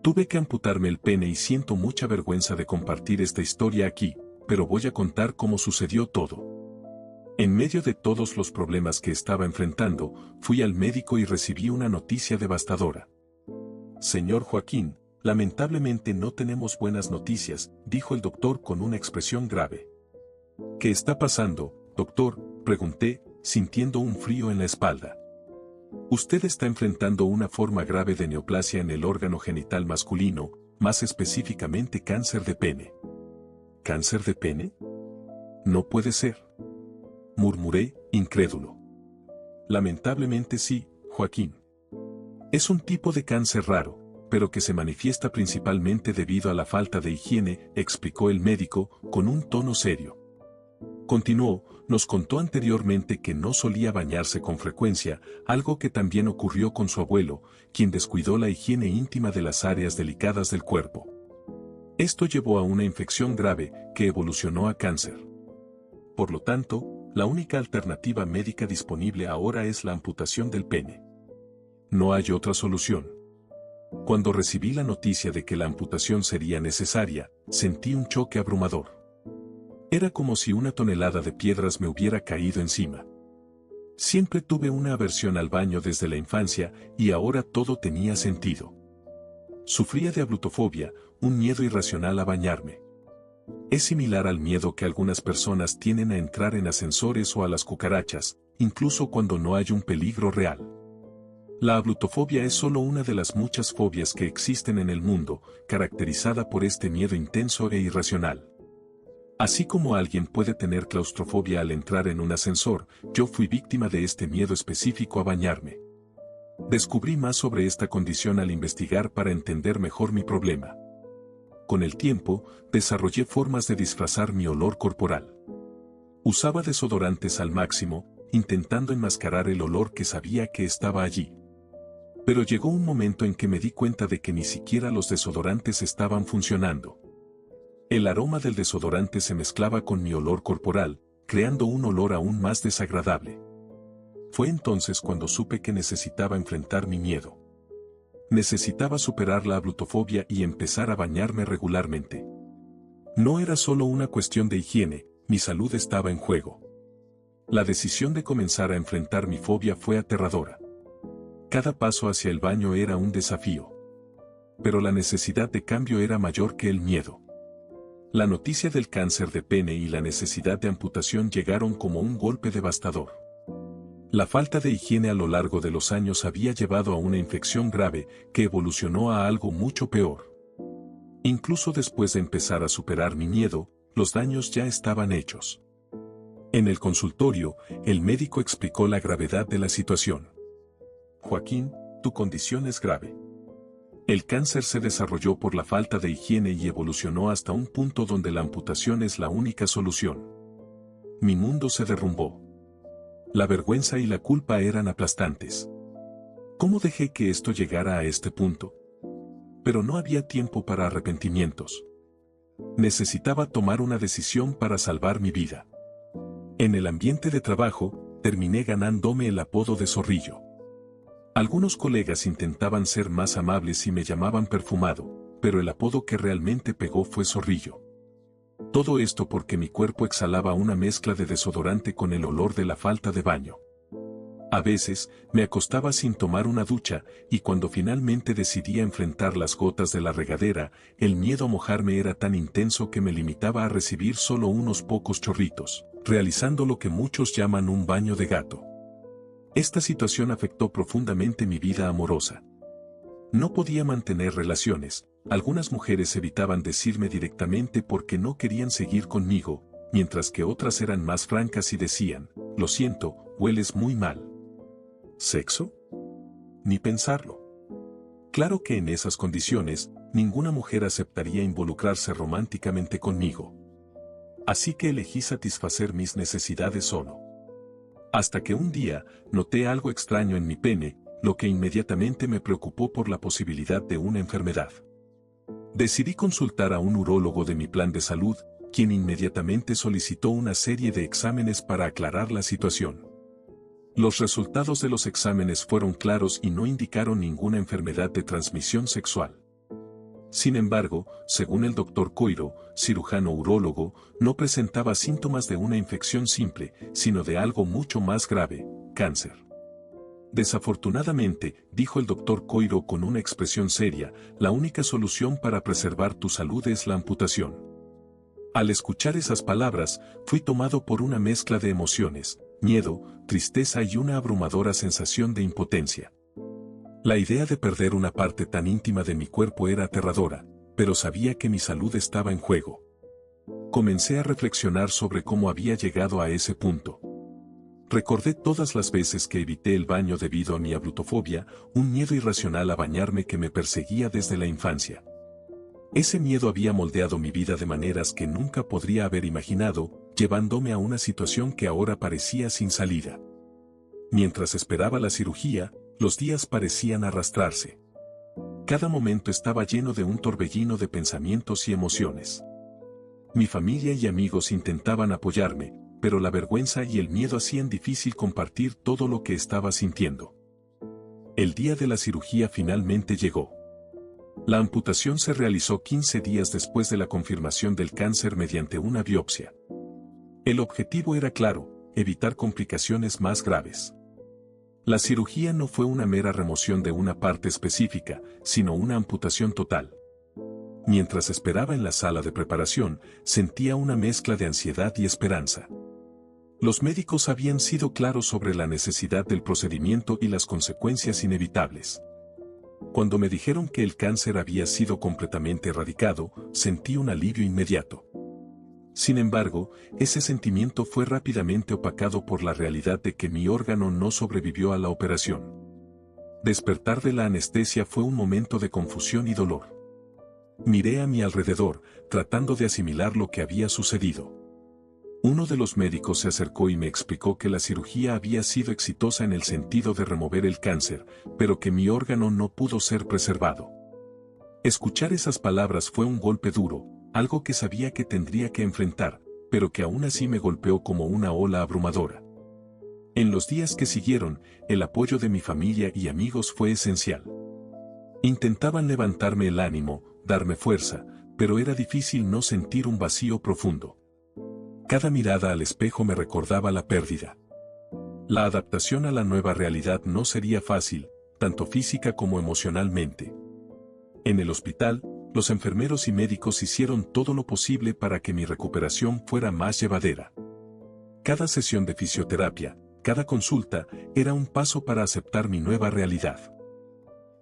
Tuve que amputarme el pene y siento mucha vergüenza de compartir esta historia aquí, pero voy a contar cómo sucedió todo. En medio de todos los problemas que estaba enfrentando, fui al médico y recibí una noticia devastadora. Señor Joaquín, lamentablemente no tenemos buenas noticias, dijo el doctor con una expresión grave. ¿Qué está pasando, doctor?, pregunté, sintiendo un frío en la espalda. Usted está enfrentando una forma grave de neoplasia en el órgano genital masculino, más específicamente cáncer de pene. ¿Cáncer de pene? No puede ser. Murmuré, incrédulo. Lamentablemente sí, Joaquín. Es un tipo de cáncer raro, pero que se manifiesta principalmente debido a la falta de higiene, explicó el médico, con un tono serio. Continuó, nos contó anteriormente que no solía bañarse con frecuencia, algo que también ocurrió con su abuelo, quien descuidó la higiene íntima de las áreas delicadas del cuerpo. Esto llevó a una infección grave, que evolucionó a cáncer. Por lo tanto, la única alternativa médica disponible ahora es la amputación del pene. No hay otra solución. Cuando recibí la noticia de que la amputación sería necesaria, sentí un choque abrumador. Era como si una tonelada de piedras me hubiera caído encima. Siempre tuve una aversión al baño desde la infancia y ahora todo tenía sentido. Sufría de ablutofobia, un miedo irracional a bañarme. Es similar al miedo que algunas personas tienen a entrar en ascensores o a las cucarachas, incluso cuando no hay un peligro real. La ablutofobia es solo una de las muchas fobias que existen en el mundo, caracterizada por este miedo intenso e irracional. Así como alguien puede tener claustrofobia al entrar en un ascensor, yo fui víctima de este miedo específico a bañarme. Descubrí más sobre esta condición al investigar para entender mejor mi problema. Con el tiempo, desarrollé formas de disfrazar mi olor corporal. Usaba desodorantes al máximo, intentando enmascarar el olor que sabía que estaba allí. Pero llegó un momento en que me di cuenta de que ni siquiera los desodorantes estaban funcionando. El aroma del desodorante se mezclaba con mi olor corporal, creando un olor aún más desagradable. Fue entonces cuando supe que necesitaba enfrentar mi miedo. Necesitaba superar la ablutofobia y empezar a bañarme regularmente. No era solo una cuestión de higiene, mi salud estaba en juego. La decisión de comenzar a enfrentar mi fobia fue aterradora. Cada paso hacia el baño era un desafío. Pero la necesidad de cambio era mayor que el miedo. La noticia del cáncer de pene y la necesidad de amputación llegaron como un golpe devastador. La falta de higiene a lo largo de los años había llevado a una infección grave que evolucionó a algo mucho peor. Incluso después de empezar a superar mi miedo, los daños ya estaban hechos. En el consultorio, el médico explicó la gravedad de la situación. Joaquín, tu condición es grave. El cáncer se desarrolló por la falta de higiene y evolucionó hasta un punto donde la amputación es la única solución. Mi mundo se derrumbó. La vergüenza y la culpa eran aplastantes. ¿Cómo dejé que esto llegara a este punto? Pero no había tiempo para arrepentimientos. Necesitaba tomar una decisión para salvar mi vida. En el ambiente de trabajo, terminé ganándome el apodo de Zorrillo. Algunos colegas intentaban ser más amables y me llamaban perfumado, pero el apodo que realmente pegó fue Zorrillo. Todo esto porque mi cuerpo exhalaba una mezcla de desodorante con el olor de la falta de baño. A veces, me acostaba sin tomar una ducha, y cuando finalmente decidí enfrentar las gotas de la regadera, el miedo a mojarme era tan intenso que me limitaba a recibir solo unos pocos chorritos, realizando lo que muchos llaman un baño de gato. Esta situación afectó profundamente mi vida amorosa. No podía mantener relaciones, algunas mujeres evitaban decirme directamente porque no querían seguir conmigo, mientras que otras eran más francas y decían, lo siento, hueles muy mal. ¿Sexo? Ni pensarlo. Claro que en esas condiciones, ninguna mujer aceptaría involucrarse románticamente conmigo. Así que elegí satisfacer mis necesidades solo. Hasta que un día, noté algo extraño en mi pene, lo que inmediatamente me preocupó por la posibilidad de una enfermedad. Decidí consultar a un urólogo de mi plan de salud, quien inmediatamente solicitó una serie de exámenes para aclarar la situación. Los resultados de los exámenes fueron claros y no indicaron ninguna enfermedad de transmisión sexual. Sin embargo, según el doctor Coiro, cirujano urólogo, no presentaba síntomas de una infección simple, sino de algo mucho más grave, cáncer. Desafortunadamente, dijo el doctor Coiro con una expresión seria, la única solución para preservar tu salud es la amputación. Al escuchar esas palabras, fui tomado por una mezcla de emociones, miedo, tristeza y una abrumadora sensación de impotencia. La idea de perder una parte tan íntima de mi cuerpo era aterradora, pero sabía que mi salud estaba en juego. Comencé a reflexionar sobre cómo había llegado a ese punto. Recordé todas las veces que evité el baño debido a mi abrutofobia, un miedo irracional a bañarme que me perseguía desde la infancia. Ese miedo había moldeado mi vida de maneras que nunca podría haber imaginado, llevándome a una situación que ahora parecía sin salida. Mientras esperaba la cirugía, los días parecían arrastrarse. Cada momento estaba lleno de un torbellino de pensamientos y emociones. Mi familia y amigos intentaban apoyarme, pero la vergüenza y el miedo hacían difícil compartir todo lo que estaba sintiendo. El día de la cirugía finalmente llegó. La amputación se realizó 15 días después de la confirmación del cáncer mediante una biopsia. El objetivo era claro, evitar complicaciones más graves. La cirugía no fue una mera remoción de una parte específica, sino una amputación total. Mientras esperaba en la sala de preparación, sentía una mezcla de ansiedad y esperanza. Los médicos habían sido claros sobre la necesidad del procedimiento y las consecuencias inevitables. Cuando me dijeron que el cáncer había sido completamente erradicado, sentí un alivio inmediato. Sin embargo, ese sentimiento fue rápidamente opacado por la realidad de que mi órgano no sobrevivió a la operación. Despertar de la anestesia fue un momento de confusión y dolor. Miré a mi alrededor, tratando de asimilar lo que había sucedido. Uno de los médicos se acercó y me explicó que la cirugía había sido exitosa en el sentido de remover el cáncer, pero que mi órgano no pudo ser preservado. Escuchar esas palabras fue un golpe duro, algo que sabía que tendría que enfrentar, pero que aún así me golpeó como una ola abrumadora. En los días que siguieron, el apoyo de mi familia y amigos fue esencial. Intentaban levantarme el ánimo, darme fuerza, pero era difícil no sentir un vacío profundo. Cada mirada al espejo me recordaba la pérdida. La adaptación a la nueva realidad no sería fácil, tanto física como emocionalmente. En el hospital, los enfermeros y médicos hicieron todo lo posible para que mi recuperación fuera más llevadera. Cada sesión de fisioterapia, cada consulta, era un paso para aceptar mi nueva realidad.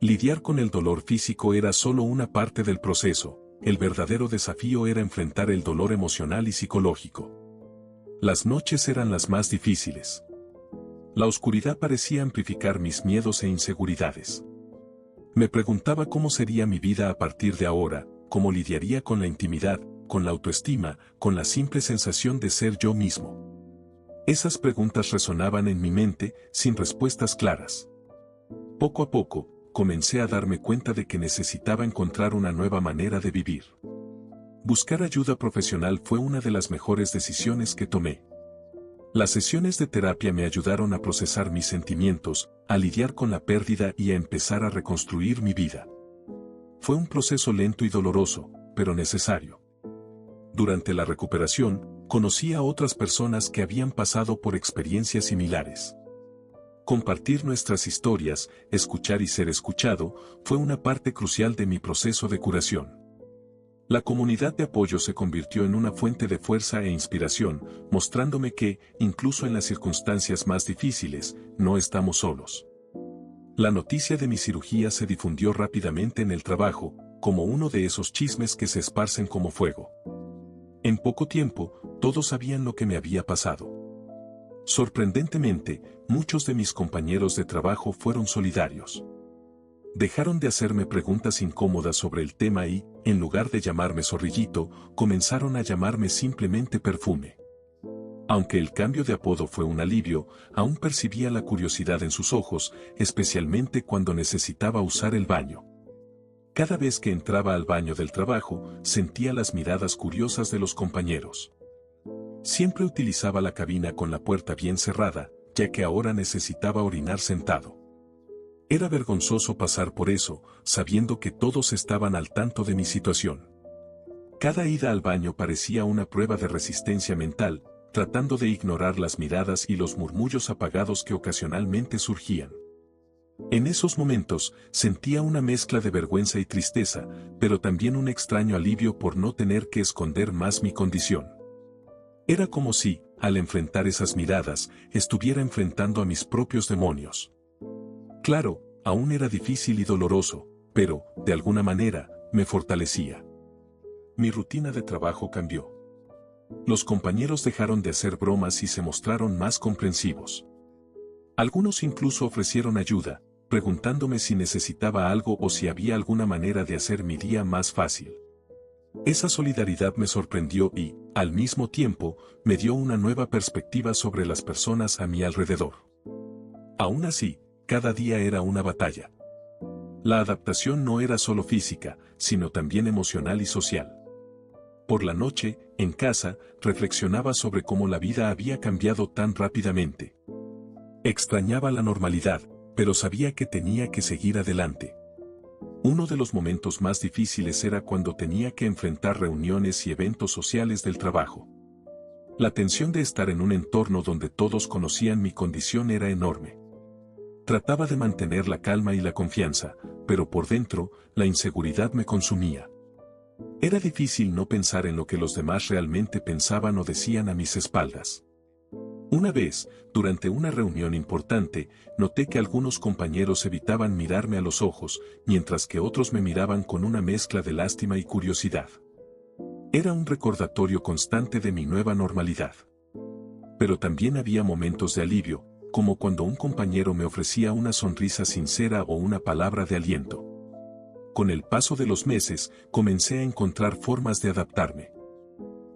Lidiar con el dolor físico era solo una parte del proceso, el verdadero desafío era enfrentar el dolor emocional y psicológico. Las noches eran las más difíciles. La oscuridad parecía amplificar mis miedos e inseguridades. Me preguntaba cómo sería mi vida a partir de ahora, cómo lidiaría con la intimidad, con la autoestima, con la simple sensación de ser yo mismo. Esas preguntas resonaban en mi mente, sin respuestas claras. Poco a poco, comencé a darme cuenta de que necesitaba encontrar una nueva manera de vivir. Buscar ayuda profesional fue una de las mejores decisiones que tomé. Las sesiones de terapia me ayudaron a procesar mis sentimientos, a lidiar con la pérdida y a empezar a reconstruir mi vida. Fue un proceso lento y doloroso, pero necesario. Durante la recuperación, conocí a otras personas que habían pasado por experiencias similares. Compartir nuestras historias, escuchar y ser escuchado, fue una parte crucial de mi proceso de curación. La comunidad de apoyo se convirtió en una fuente de fuerza e inspiración, mostrándome que, incluso en las circunstancias más difíciles, no estamos solos. La noticia de mi cirugía se difundió rápidamente en el trabajo, como uno de esos chismes que se esparcen como fuego. En poco tiempo, todos sabían lo que me había pasado. Sorprendentemente, muchos de mis compañeros de trabajo fueron solidarios. Dejaron de hacerme preguntas incómodas sobre el tema y, en lugar de llamarme Zorrillito, comenzaron a llamarme simplemente Perfume. Aunque el cambio de apodo fue un alivio, aún percibía la curiosidad en sus ojos, especialmente cuando necesitaba usar el baño. Cada vez que entraba al baño del trabajo, sentía las miradas curiosas de los compañeros. Siempre utilizaba la cabina con la puerta bien cerrada, ya que ahora necesitaba orinar sentado. Era vergonzoso pasar por eso, sabiendo que todos estaban al tanto de mi situación. Cada ida al baño parecía una prueba de resistencia mental, tratando de ignorar las miradas y los murmullos apagados que ocasionalmente surgían. En esos momentos, sentía una mezcla de vergüenza y tristeza, pero también un extraño alivio por no tener que esconder más mi condición. Era como si, al enfrentar esas miradas, estuviera enfrentando a mis propios demonios. Claro, aún era difícil y doloroso, pero, de alguna manera, me fortalecía. Mi rutina de trabajo cambió. Los compañeros dejaron de hacer bromas y se mostraron más comprensivos. Algunos incluso ofrecieron ayuda, preguntándome si necesitaba algo o si había alguna manera de hacer mi día más fácil. Esa solidaridad me sorprendió y, al mismo tiempo, me dio una nueva perspectiva sobre las personas a mi alrededor. Aún así, cada día era una batalla. La adaptación no era solo física, sino también emocional y social. Por la noche, en casa, reflexionaba sobre cómo la vida había cambiado tan rápidamente. Extrañaba la normalidad, pero sabía que tenía que seguir adelante. Uno de los momentos más difíciles era cuando tenía que enfrentar reuniones y eventos sociales del trabajo. La tensión de estar en un entorno donde todos conocían mi condición era enorme. Trataba de mantener la calma y la confianza, pero por dentro, la inseguridad me consumía. Era difícil no pensar en lo que los demás realmente pensaban o decían a mis espaldas. Una vez, durante una reunión importante, noté que algunos compañeros evitaban mirarme a los ojos, mientras que otros me miraban con una mezcla de lástima y curiosidad. Era un recordatorio constante de mi nueva normalidad. Pero también había momentos de alivio, como cuando un compañero me ofrecía una sonrisa sincera o una palabra de aliento. Con el paso de los meses, comencé a encontrar formas de adaptarme.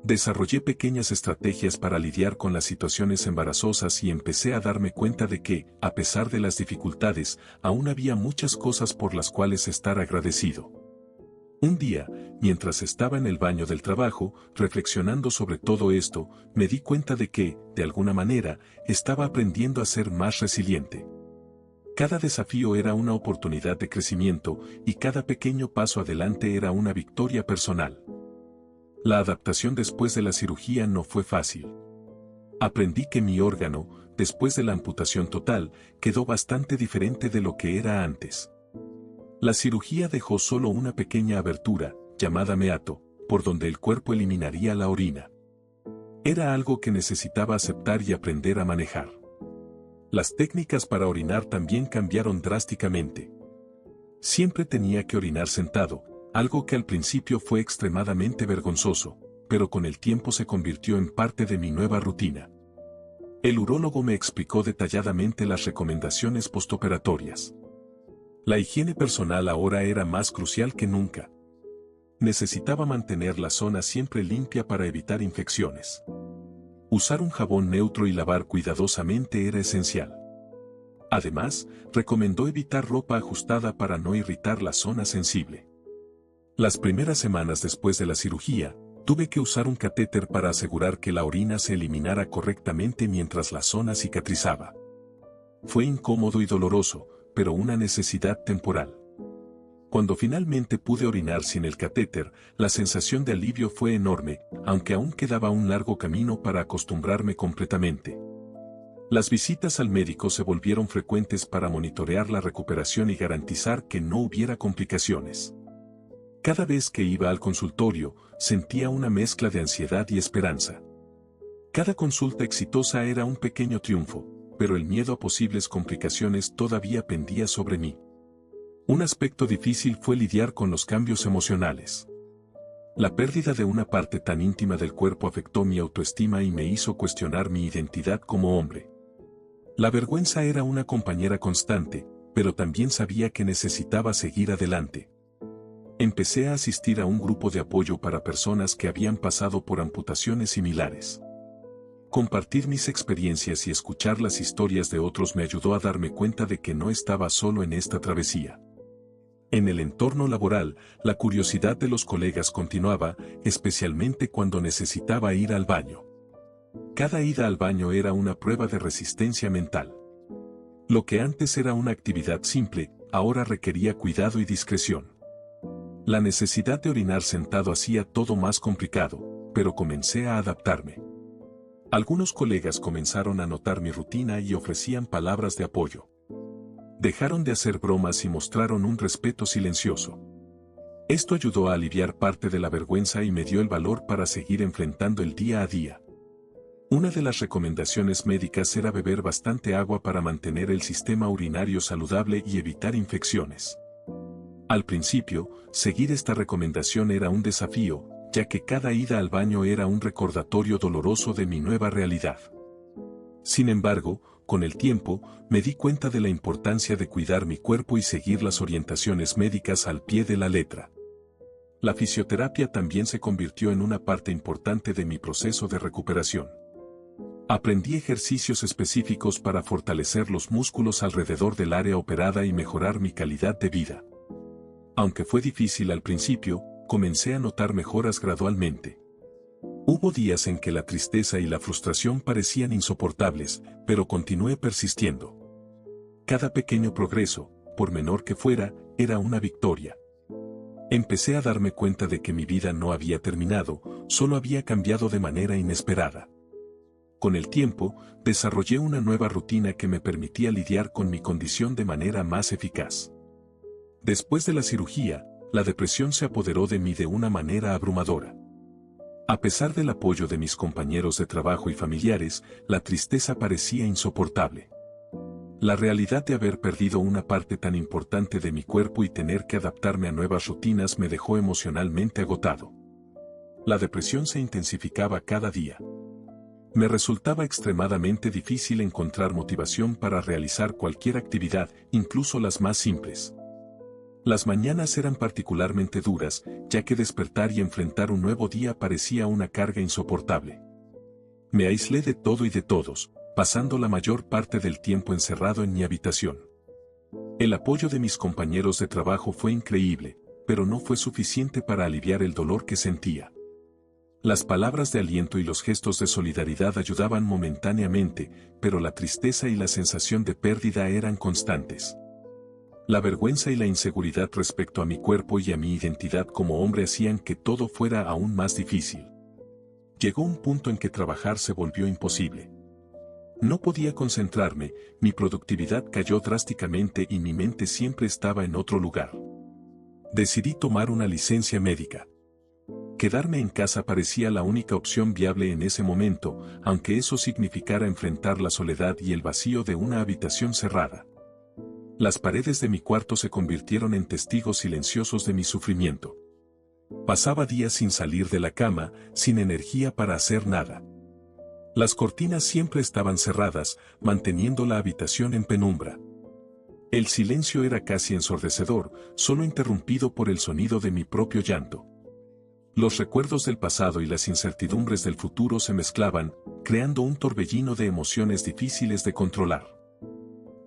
Desarrollé pequeñas estrategias para lidiar con las situaciones embarazosas y empecé a darme cuenta de que, a pesar de las dificultades, aún había muchas cosas por las cuales estar agradecido. Un día, mientras estaba en el baño del trabajo, reflexionando sobre todo esto, me di cuenta de que, de alguna manera, estaba aprendiendo a ser más resiliente. Cada desafío era una oportunidad de crecimiento y cada pequeño paso adelante era una victoria personal. La adaptación después de la cirugía no fue fácil. Aprendí que mi órgano, después de la amputación total, quedó bastante diferente de lo que era antes. La cirugía dejó solo una pequeña abertura, llamada meato, por donde el cuerpo eliminaría la orina. Era algo que necesitaba aceptar y aprender a manejar. Las técnicas para orinar también cambiaron drásticamente. Siempre tenía que orinar sentado, algo que al principio fue extremadamente vergonzoso, pero con el tiempo se convirtió en parte de mi nueva rutina. El urólogo me explicó detalladamente las recomendaciones postoperatorias. La higiene personal ahora era más crucial que nunca. Necesitaba mantener la zona siempre limpia para evitar infecciones. Usar un jabón neutro y lavar cuidadosamente era esencial. Además, recomendó evitar ropa ajustada para no irritar la zona sensible. Las primeras semanas después de la cirugía, tuve que usar un catéter para asegurar que la orina se eliminara correctamente mientras la zona cicatrizaba. Fue incómodo y doloroso, pero una necesidad temporal. Cuando finalmente pude orinar sin el catéter, la sensación de alivio fue enorme, aunque aún quedaba un largo camino para acostumbrarme completamente. Las visitas al médico se volvieron frecuentes para monitorear la recuperación y garantizar que no hubiera complicaciones. Cada vez que iba al consultorio, sentía una mezcla de ansiedad y esperanza. Cada consulta exitosa era un pequeño triunfo, pero el miedo a posibles complicaciones todavía pendía sobre mí. Un aspecto difícil fue lidiar con los cambios emocionales. La pérdida de una parte tan íntima del cuerpo afectó mi autoestima y me hizo cuestionar mi identidad como hombre. La vergüenza era una compañera constante, pero también sabía que necesitaba seguir adelante. Empecé a asistir a un grupo de apoyo para personas que habían pasado por amputaciones similares. Compartir mis experiencias y escuchar las historias de otros me ayudó a darme cuenta de que no estaba solo en esta travesía. En el entorno laboral, la curiosidad de los colegas continuaba, especialmente cuando necesitaba ir al baño. Cada ida al baño era una prueba de resistencia mental. Lo que antes era una actividad simple, ahora requería cuidado y discreción. La necesidad de orinar sentado hacía todo más complicado, pero comencé a adaptarme. Algunos colegas comenzaron a notar mi rutina y ofrecían palabras de apoyo. Dejaron de hacer bromas y mostraron un respeto silencioso. Esto ayudó a aliviar parte de la vergüenza y me dio el valor para seguir enfrentando el día a día. Una de las recomendaciones médicas era beber bastante agua para mantener el sistema urinario saludable y evitar infecciones. Al principio, seguir esta recomendación era un desafío, ya que cada ida al baño era un recordatorio doloroso de mi nueva realidad. Sin embargo, con el tiempo, me di cuenta de la importancia de cuidar mi cuerpo y seguir las orientaciones médicas al pie de la letra. La fisioterapia también se convirtió en una parte importante de mi proceso de recuperación. Aprendí ejercicios específicos para fortalecer los músculos alrededor del área operada y mejorar mi calidad de vida. Aunque fue difícil al principio, comencé a notar mejoras gradualmente. Hubo días en que la tristeza y la frustración parecían insoportables, pero continué persistiendo. Cada pequeño progreso, por menor que fuera, era una victoria. Empecé a darme cuenta de que mi vida no había terminado, solo había cambiado de manera inesperada. Con el tiempo, desarrollé una nueva rutina que me permitía lidiar con mi condición de manera más eficaz. Después de la cirugía, la depresión se apoderó de mí de una manera abrumadora. A pesar del apoyo de mis compañeros de trabajo y familiares, la tristeza parecía insoportable. La realidad de haber perdido una parte tan importante de mi cuerpo y tener que adaptarme a nuevas rutinas me dejó emocionalmente agotado. La depresión se intensificaba cada día. Me resultaba extremadamente difícil encontrar motivación para realizar cualquier actividad, incluso las más simples. Las mañanas eran particularmente duras, ya que despertar y enfrentar un nuevo día parecía una carga insoportable. Me aislé de todo y de todos, pasando la mayor parte del tiempo encerrado en mi habitación. El apoyo de mis compañeros de trabajo fue increíble, pero no fue suficiente para aliviar el dolor que sentía. Las palabras de aliento y los gestos de solidaridad ayudaban momentáneamente, pero la tristeza y la sensación de pérdida eran constantes. La vergüenza y la inseguridad respecto a mi cuerpo y a mi identidad como hombre hacían que todo fuera aún más difícil. Llegó un punto en que trabajar se volvió imposible. No podía concentrarme, mi productividad cayó drásticamente y mi mente siempre estaba en otro lugar. Decidí tomar una licencia médica. Quedarme en casa parecía la única opción viable en ese momento, aunque eso significara enfrentar la soledad y el vacío de una habitación cerrada. Las paredes de mi cuarto se convirtieron en testigos silenciosos de mi sufrimiento. Pasaba días sin salir de la cama, sin energía para hacer nada. Las cortinas siempre estaban cerradas, manteniendo la habitación en penumbra. El silencio era casi ensordecedor, solo interrumpido por el sonido de mi propio llanto. Los recuerdos del pasado y las incertidumbres del futuro se mezclaban, creando un torbellino de emociones difíciles de controlar.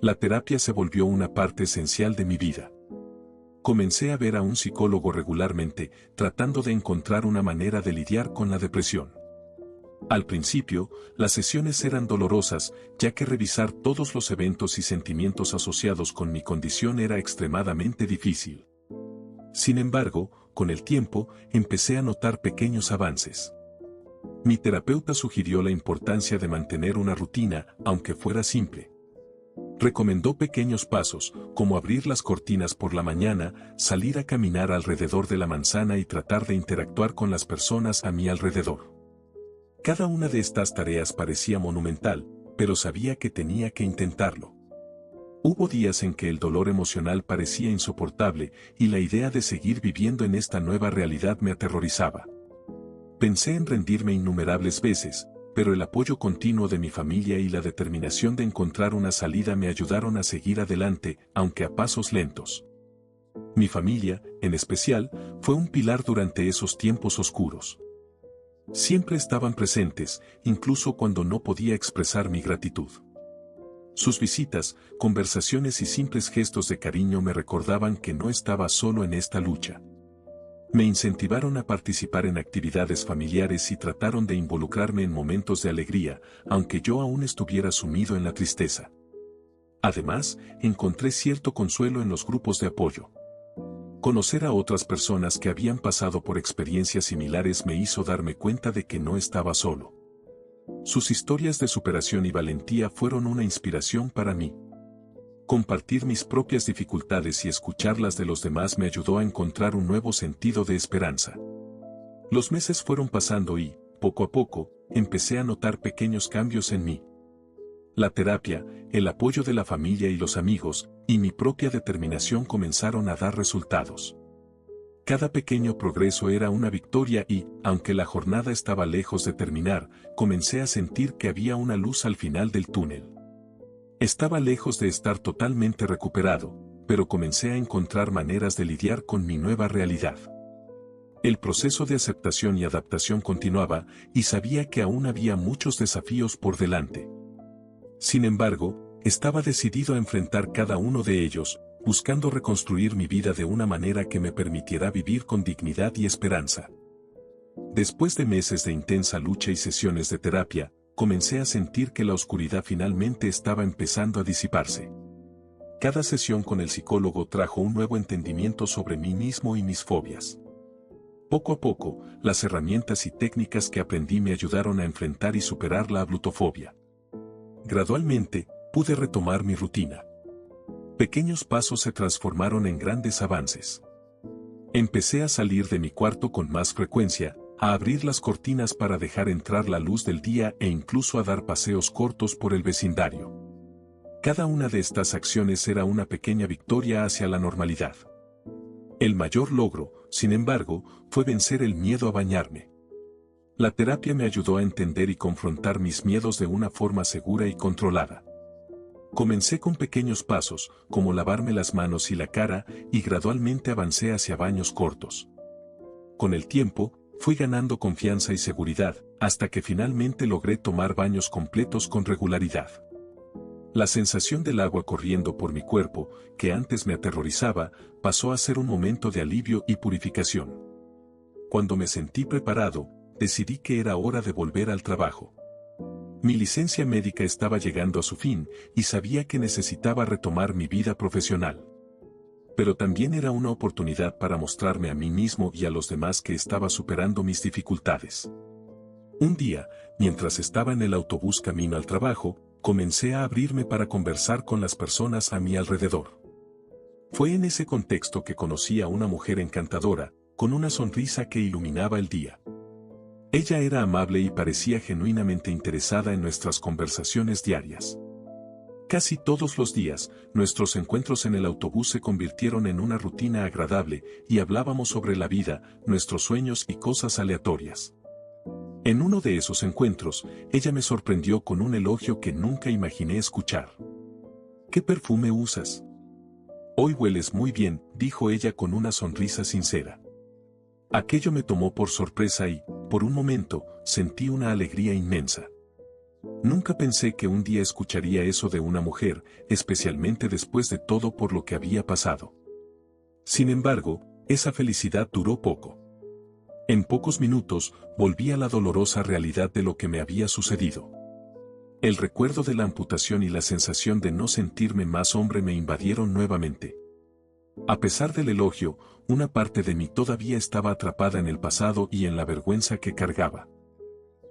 La terapia se volvió una parte esencial de mi vida. Comencé a ver a un psicólogo regularmente, tratando de encontrar una manera de lidiar con la depresión. Al principio, las sesiones eran dolorosas, ya que revisar todos los eventos y sentimientos asociados con mi condición era extremadamente difícil. Sin embargo, con el tiempo, empecé a notar pequeños avances. Mi terapeuta sugirió la importancia de mantener una rutina, aunque fuera simple. Recomendó pequeños pasos, como abrir las cortinas por la mañana, salir a caminar alrededor de la manzana y tratar de interactuar con las personas a mi alrededor. Cada una de estas tareas parecía monumental, pero sabía que tenía que intentarlo. Hubo días en que el dolor emocional parecía insoportable y la idea de seguir viviendo en esta nueva realidad me aterrorizaba. Pensé en rendirme innumerables veces, pero el apoyo continuo de mi familia y la determinación de encontrar una salida me ayudaron a seguir adelante, aunque a pasos lentos. Mi familia, en especial, fue un pilar durante esos tiempos oscuros. Siempre estaban presentes, incluso cuando no podía expresar mi gratitud. Sus visitas, conversaciones y simples gestos de cariño me recordaban que no estaba solo en esta lucha. Me incentivaron a participar en actividades familiares y trataron de involucrarme en momentos de alegría, aunque yo aún estuviera sumido en la tristeza. Además, encontré cierto consuelo en los grupos de apoyo. Conocer a otras personas que habían pasado por experiencias similares me hizo darme cuenta de que no estaba solo. Sus historias de superación y valentía fueron una inspiración para mí. Compartir mis propias dificultades y escucharlas de los demás me ayudó a encontrar un nuevo sentido de esperanza. Los meses fueron pasando y, poco a poco, empecé a notar pequeños cambios en mí. La terapia, el apoyo de la familia y los amigos, y mi propia determinación comenzaron a dar resultados. Cada pequeño progreso era una victoria y, aunque la jornada estaba lejos de terminar, comencé a sentir que había una luz al final del túnel. Estaba lejos de estar totalmente recuperado, pero comencé a encontrar maneras de lidiar con mi nueva realidad. El proceso de aceptación y adaptación continuaba, y sabía que aún había muchos desafíos por delante. Sin embargo, estaba decidido a enfrentar cada uno de ellos, buscando reconstruir mi vida de una manera que me permitiera vivir con dignidad y esperanza. Después de meses de intensa lucha y sesiones de terapia, comencé a sentir que la oscuridad finalmente estaba empezando a disiparse. Cada sesión con el psicólogo trajo un nuevo entendimiento sobre mí mismo y mis fobias. Poco a poco, las herramientas y técnicas que aprendí me ayudaron a enfrentar y superar la ablutofobia. Gradualmente, pude retomar mi rutina. Pequeños pasos se transformaron en grandes avances. Empecé a salir de mi cuarto con más frecuencia, a abrir las cortinas para dejar entrar la luz del día e incluso a dar paseos cortos por el vecindario. Cada una de estas acciones era una pequeña victoria hacia la normalidad. El mayor logro, sin embargo, fue vencer el miedo a bañarme. La terapia me ayudó a entender y confrontar mis miedos de una forma segura y controlada. Comencé con pequeños pasos, como lavarme las manos y la cara, y gradualmente avancé hacia baños cortos. Con el tiempo, fui ganando confianza y seguridad, hasta que finalmente logré tomar baños completos con regularidad. La sensación del agua corriendo por mi cuerpo, que antes me aterrorizaba, pasó a ser un momento de alivio y purificación. Cuando me sentí preparado, decidí que era hora de volver al trabajo. Mi licencia médica estaba llegando a su fin, y sabía que necesitaba retomar mi vida profesional. Pero también era una oportunidad para mostrarme a mí mismo y a los demás que estaba superando mis dificultades. Un día, mientras estaba en el autobús camino al trabajo, comencé a abrirme para conversar con las personas a mi alrededor. Fue en ese contexto que conocí a una mujer encantadora, con una sonrisa que iluminaba el día. Ella era amable y parecía genuinamente interesada en nuestras conversaciones diarias. Casi todos los días, nuestros encuentros en el autobús se convirtieron en una rutina agradable y hablábamos sobre la vida, nuestros sueños y cosas aleatorias. En uno de esos encuentros, ella me sorprendió con un elogio que nunca imaginé escuchar. ¿Qué perfume usas? Hoy hueles muy bien, dijo ella con una sonrisa sincera. Aquello me tomó por sorpresa y, por un momento, sentí una alegría inmensa. Nunca pensé que un día escucharía eso de una mujer, especialmente después de todo por lo que había pasado. Sin embargo, esa felicidad duró poco. En pocos minutos, volví a la dolorosa realidad de lo que me había sucedido. El recuerdo de la amputación y la sensación de no sentirme más hombre me invadieron nuevamente. A pesar del elogio, una parte de mí todavía estaba atrapada en el pasado y en la vergüenza que cargaba.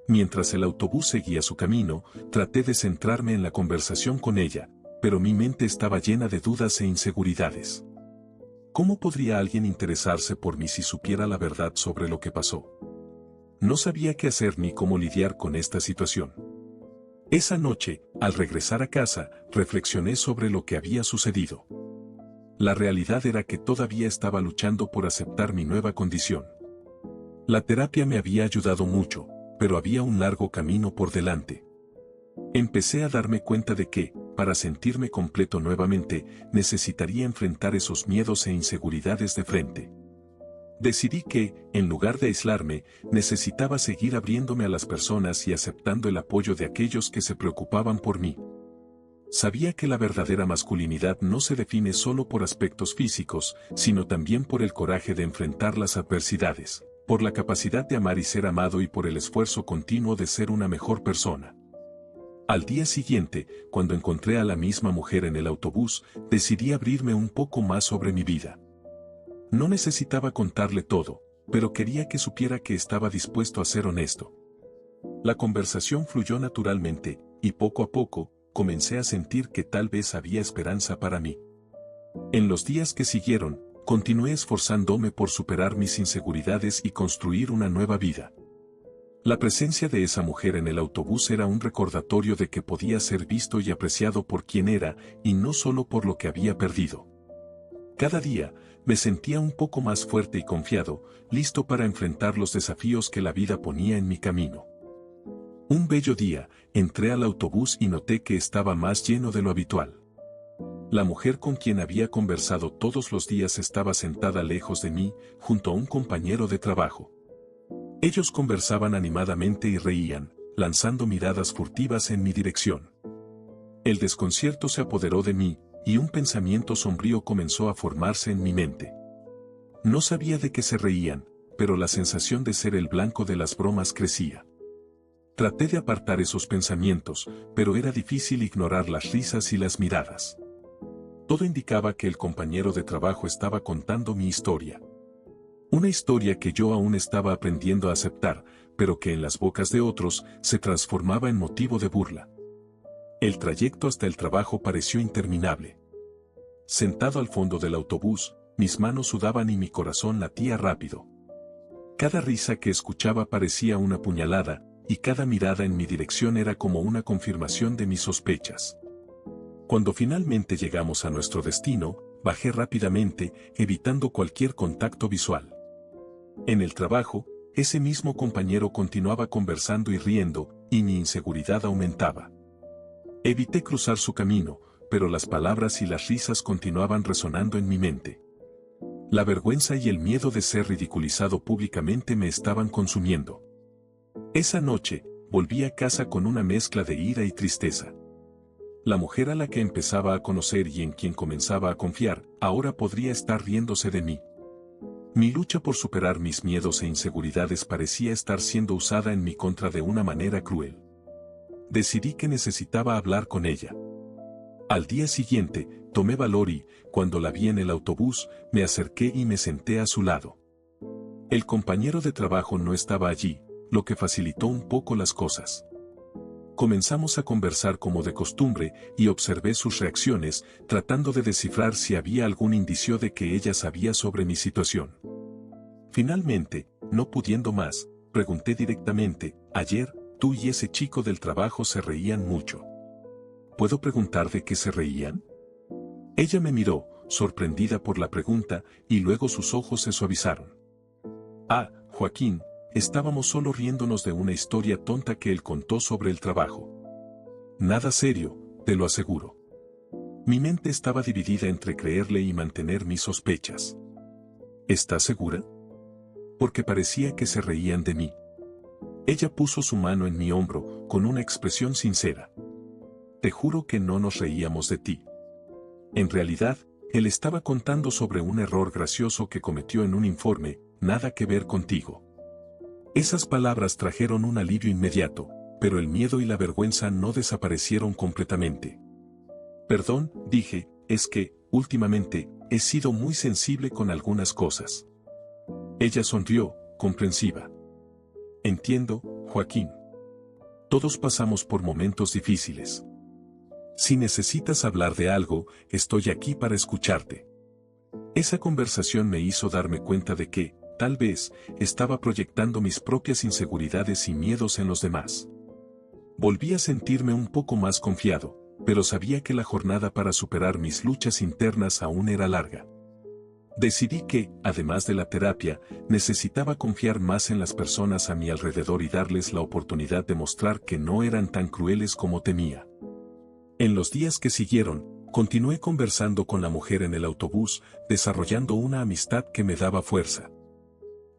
Mientras el autobús seguía su camino, traté de centrarme en la conversación con ella, pero mi mente estaba llena de dudas e inseguridades. ¿Cómo podría alguien interesarse por mí si supiera la verdad sobre lo que pasó? No sabía qué hacer ni cómo lidiar con esta situación. Esa noche, al regresar a casa, reflexioné sobre lo que había sucedido. La realidad era que todavía estaba luchando por aceptar mi nueva condición. La terapia me había ayudado mucho, pero había un largo camino por delante. Empecé a darme cuenta de que, para sentirme completo nuevamente, necesitaría enfrentar esos miedos e inseguridades de frente. Decidí que, en lugar de aislarme, necesitaba seguir abriéndome a las personas y aceptando el apoyo de aquellos que se preocupaban por mí. Sabía que la verdadera masculinidad no se define solo por aspectos físicos, sino también por el coraje de enfrentar las adversidades, por la capacidad de amar y ser amado y por el esfuerzo continuo de ser una mejor persona. Al día siguiente, cuando encontré a la misma mujer en el autobús, decidí abrirme un poco más sobre mi vida. No necesitaba contarle todo, pero quería que supiera que estaba dispuesto a ser honesto. La conversación fluyó naturalmente, y poco a poco, comencé a sentir que tal vez había esperanza para mí. En los días que siguieron, continué esforzándome por superar mis inseguridades y construir una nueva vida. La presencia de esa mujer en el autobús era un recordatorio de que podía ser visto y apreciado por quien era, y no solo por lo que había perdido. Cada día, me sentía un poco más fuerte y confiado, listo para enfrentar los desafíos que la vida ponía en mi camino. Un bello día, entré al autobús y noté que estaba más lleno de lo habitual. La mujer con quien había conversado todos los días estaba sentada lejos de mí, junto a un compañero de trabajo. Ellos conversaban animadamente y reían, lanzando miradas furtivas en mi dirección. El desconcierto se apoderó de mí, y un pensamiento sombrío comenzó a formarse en mi mente. No sabía de qué se reían, pero la sensación de ser el blanco de las bromas crecía. Traté de apartar esos pensamientos, pero era difícil ignorar las risas y las miradas. Todo indicaba que el compañero de trabajo estaba contando mi historia. Una historia que yo aún estaba aprendiendo a aceptar, pero que en las bocas de otros se transformaba en motivo de burla. El trayecto hasta el trabajo pareció interminable. Sentado al fondo del autobús, mis manos sudaban y mi corazón latía rápido. Cada risa que escuchaba parecía una puñalada, y cada mirada en mi dirección era como una confirmación de mis sospechas. Cuando finalmente llegamos a nuestro destino, bajé rápidamente, evitando cualquier contacto visual. En el trabajo, ese mismo compañero continuaba conversando y riendo, y mi inseguridad aumentaba. Evité cruzar su camino, pero las palabras y las risas continuaban resonando en mi mente. La vergüenza y el miedo de ser ridiculizado públicamente me estaban consumiendo. Esa noche, volví a casa con una mezcla de ira y tristeza. La mujer a la que empezaba a conocer y en quien comenzaba a confiar, ahora podría estar riéndose de mí. Mi lucha por superar mis miedos e inseguridades parecía estar siendo usada en mi contra de una manera cruel. Decidí que necesitaba hablar con ella. Al día siguiente, tomé valor y, cuando la vi en el autobús, me acerqué y me senté a su lado. El compañero de trabajo no estaba allí, lo que facilitó un poco las cosas. Comenzamos a conversar como de costumbre y observé sus reacciones, tratando de descifrar si había algún indicio de que ella sabía sobre mi situación. Finalmente, no pudiendo más, pregunté directamente: ayer, tú y ese chico del trabajo se reían mucho. ¿Puedo preguntar de qué se reían? Ella me miró, sorprendida por la pregunta, y luego sus ojos se suavizaron. Ah, Joaquín, estábamos solo riéndonos de una historia tonta que él contó sobre el trabajo. Nada serio, te lo aseguro. Mi mente estaba dividida entre creerle y mantener mis sospechas. ¿Estás segura? Porque parecía que se reían de mí. Ella puso su mano en mi hombro, con una expresión sincera. Te juro que no nos reíamos de ti. En realidad, él estaba contando sobre un error gracioso que cometió en un informe, nada que ver contigo. Esas palabras trajeron un alivio inmediato, pero el miedo y la vergüenza no desaparecieron completamente. Perdón, dije, es que, últimamente, he sido muy sensible con algunas cosas. Ella sonrió, comprensiva. Entiendo, Joaquín. Todos pasamos por momentos difíciles. Si necesitas hablar de algo, estoy aquí para escucharte. Esa conversación me hizo darme cuenta de que, tal vez, estaba proyectando mis propias inseguridades y miedos en los demás. Volví a sentirme un poco más confiado, pero sabía que la jornada para superar mis luchas internas aún era larga. Decidí que, además de la terapia, necesitaba confiar más en las personas a mi alrededor y darles la oportunidad de mostrar que no eran tan crueles como temía. En los días que siguieron, continué conversando con la mujer en el autobús, desarrollando una amistad que me daba fuerza.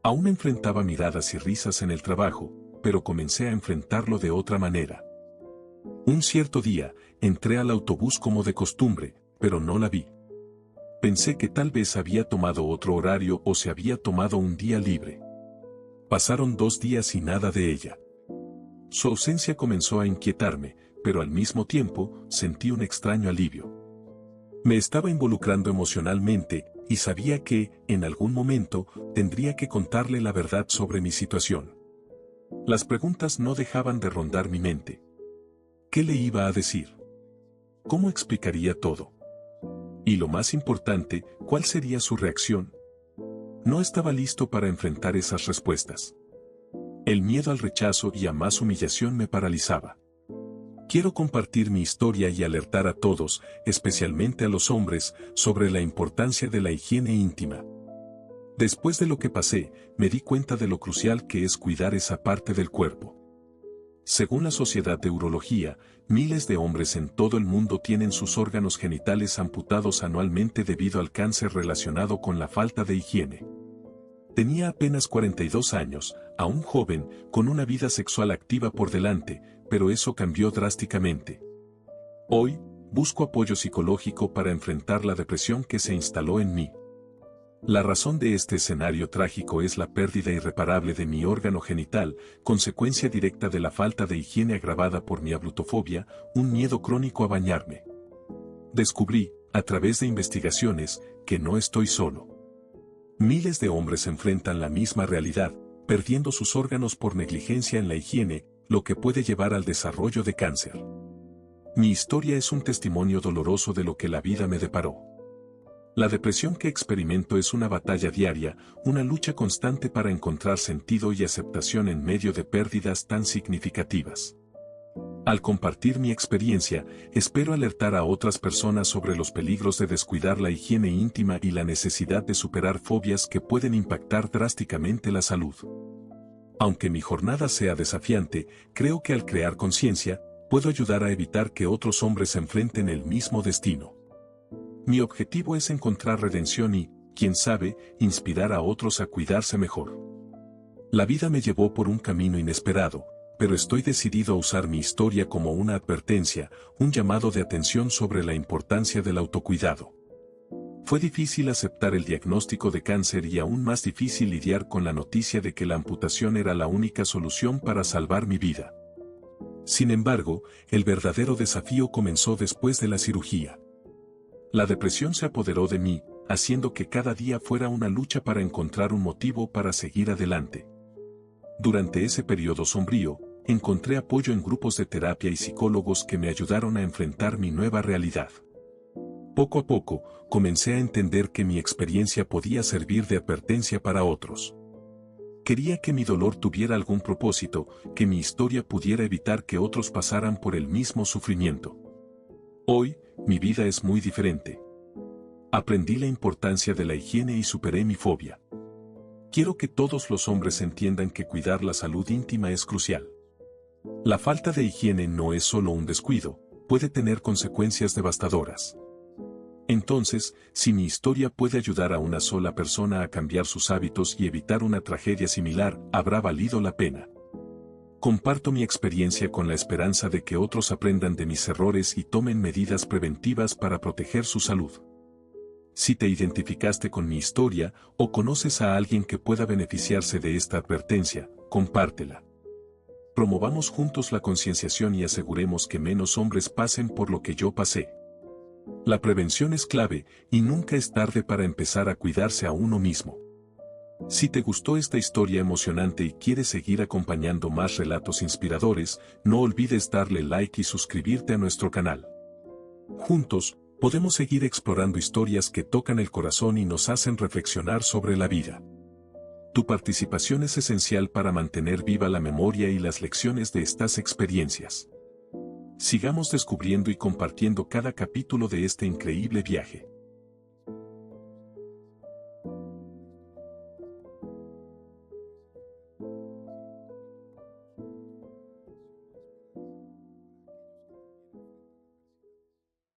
Aún enfrentaba miradas y risas en el trabajo, pero comencé a enfrentarlo de otra manera. Un cierto día, entré al autobús como de costumbre, pero no la vi. Pensé que tal vez había tomado otro horario o se había tomado un día libre. Pasaron 2 días y nada de ella. Su ausencia comenzó a inquietarme, pero al mismo tiempo sentí un extraño alivio. Me estaba involucrando emocionalmente y sabía que, en algún momento, tendría que contarle la verdad sobre mi situación. Las preguntas no dejaban de rondar mi mente. ¿Qué le iba a decir? ¿Cómo explicaría todo? Y lo más importante, ¿cuál sería su reacción? No estaba listo para enfrentar esas respuestas. El miedo al rechazo y a más humillación me paralizaba. Quiero compartir mi historia y alertar a todos, especialmente a los hombres, sobre la importancia de la higiene íntima. Después de lo que pasé, me di cuenta de lo crucial que es cuidar esa parte del cuerpo. Según la Sociedad de Urología, miles de hombres en todo el mundo tienen sus órganos genitales amputados anualmente debido al cáncer relacionado con la falta de higiene. Tenía apenas 42 años, aún joven, con una vida sexual activa por delante, pero eso cambió drásticamente. Hoy, busco apoyo psicológico para enfrentar la depresión que se instaló en mí. La razón de este escenario trágico es la pérdida irreparable de mi órgano genital, consecuencia directa de la falta de higiene agravada por mi abrutofobia, un miedo crónico a bañarme. Descubrí, a través de investigaciones, que no estoy solo. Miles de hombres enfrentan la misma realidad, perdiendo sus órganos por negligencia en la higiene, lo que puede llevar al desarrollo de cáncer. Mi historia es un testimonio doloroso de lo que la vida me deparó. La depresión que experimento es una batalla diaria, una lucha constante para encontrar sentido y aceptación en medio de pérdidas tan significativas. Al compartir mi experiencia, espero alertar a otras personas sobre los peligros de descuidar la higiene íntima y la necesidad de superar fobias que pueden impactar drásticamente la salud. Aunque mi jornada sea desafiante, creo que al crear conciencia, puedo ayudar a evitar que otros hombres enfrenten el mismo destino. Mi objetivo es encontrar redención y, quién sabe, inspirar a otros a cuidarse mejor. La vida me llevó por un camino inesperado, pero estoy decidido a usar mi historia como una advertencia, un llamado de atención sobre la importancia del autocuidado. Fue difícil aceptar el diagnóstico de cáncer y aún más difícil lidiar con la noticia de que la amputación era la única solución para salvar mi vida. Sin embargo, el verdadero desafío comenzó después de la cirugía. La depresión se apoderó de mí, haciendo que cada día fuera una lucha para encontrar un motivo para seguir adelante. Durante ese periodo sombrío, encontré apoyo en grupos de terapia y psicólogos que me ayudaron a enfrentar mi nueva realidad. Poco a poco, comencé a entender que mi experiencia podía servir de advertencia para otros. Quería que mi dolor tuviera algún propósito, que mi historia pudiera evitar que otros pasaran por el mismo sufrimiento. Hoy, mi vida es muy diferente. Aprendí la importancia de la higiene y superé mi fobia. Quiero que todos los hombres entiendan que cuidar la salud íntima es crucial. La falta de higiene no es solo un descuido, puede tener consecuencias devastadoras. Entonces, si mi historia puede ayudar a una sola persona a cambiar sus hábitos y evitar una tragedia similar, habrá valido la pena. Comparto mi experiencia con la esperanza de que otros aprendan de mis errores y tomen medidas preventivas para proteger su salud. Si te identificaste con mi historia o conoces a alguien que pueda beneficiarse de esta advertencia, compártela. Promovamos juntos la concienciación y aseguremos que menos hombres pasen por lo que yo pasé. La prevención es clave y nunca es tarde para empezar a cuidarse a uno mismo. Si te gustó esta historia emocionante y quieres seguir acompañando más relatos inspiradores, no olvides darle like y suscribirte a nuestro canal. Juntos, podemos seguir explorando historias que tocan el corazón y nos hacen reflexionar sobre la vida. Tu participación es esencial para mantener viva la memoria y las lecciones de estas experiencias. Sigamos descubriendo y compartiendo cada capítulo de este increíble viaje.